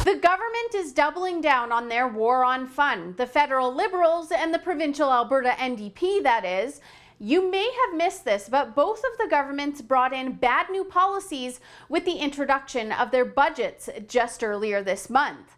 The government is doubling down on their war on fun. The federal Liberals and the provincial Alberta NDP, that is. You may have missed this, but both of the governments brought in bad new policies with the introduction of their budgets just earlier this month.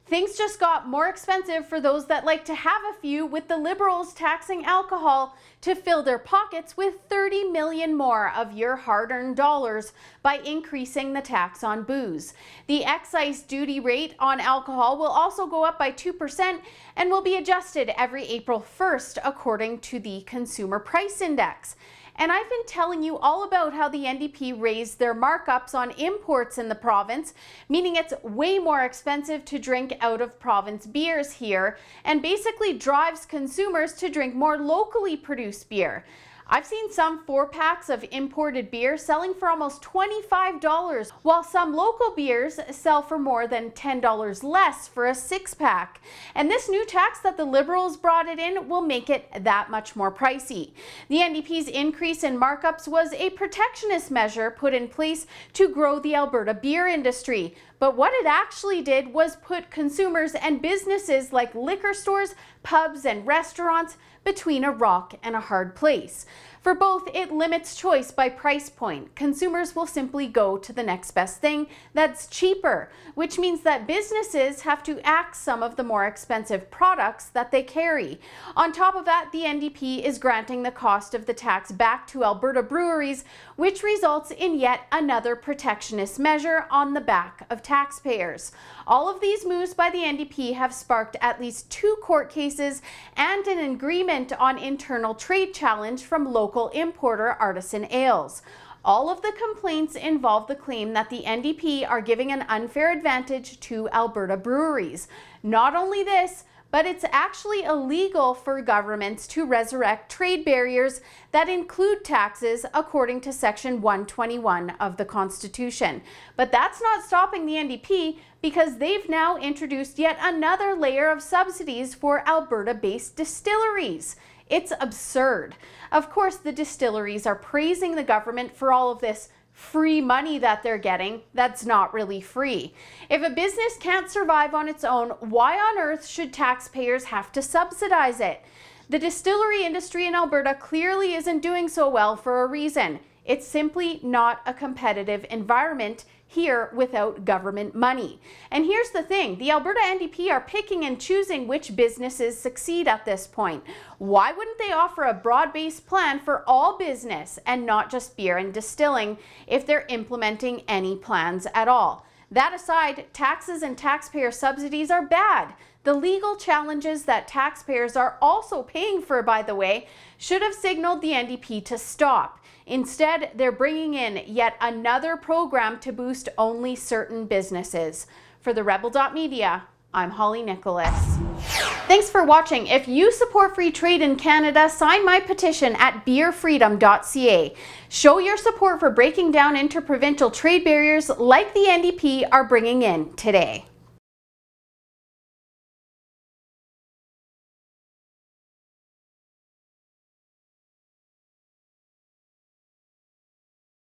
Things just got more expensive for those that like to have a few, with the Liberals taxing alcohol to fill their pockets with 30 million more of your hard-earned dollars by increasing the tax on booze. The excise duty rate on alcohol will also go up by 2% and will be adjusted every April 1st according to the Consumer Price Index. And I've been telling you all about how the NDP raised their markups on imports in the province, meaning it's way more expensive to drink out-of-province beers here, and basically drives consumers to drink more locally produced beer. I've seen some 4-packs of imported beer selling for almost $25, while some local beers sell for more than $10 less for a 6-pack. And this new tax that the Liberals brought it in will make it that much more pricey. The NDP's increase in markups was a protectionist measure put in place to grow the Alberta beer industry. But what it actually did was put consumers and businesses like liquor stores, pubs, and restaurants between a rock and a hard place. For both, it limits choice by price point. Consumers will simply go to the next best thing that's cheaper, which means that businesses have to axe some of the more expensive products that they carry. On top of that, the NDP is granting the cost of the tax back to Alberta breweries, which results in yet another protectionist measure on the back of taxpayers. All of these moves by the NDP have sparked at least 2 court cases and an agreement on internal trade challenge from local importer Artisan Ales. All of the complaints involve the claim that the NDP are giving an unfair advantage to Alberta breweries. Not only this, but it's actually illegal for governments to resurrect trade barriers that include taxes according to Section 121 of the Constitution. But that's not stopping the NDP, because they've now introduced yet another layer of subsidies for Alberta-based distilleries. It's absurd. Of course, the distilleries are praising the government for all of this free money that they're getting that's not really free. If a business can't survive on its own, why on earth should taxpayers have to subsidize it? The distillery industry in Alberta clearly isn't doing so well for a reason. It's simply not a competitive environment here without government money. And here's the thing, the Alberta NDP are picking and choosing which businesses succeed at this point. Why wouldn't they offer a broad-based plan for all business and not just beer and distilling if they're implementing any plans at all? That aside, taxes and taxpayer subsidies are bad. The legal challenges that taxpayers are also paying for, by the way, should have signaled the NDP to stop. Instead, they're bringing in yet another program to boost only certain businesses. For the Rebel.media, I'm Holly Nicholas. Thanks for watching. If you support free trade in Canada, sign my petition at beerfreedom.ca. Show your support for breaking down interprovincial trade barriers like the NDP are bringing in today.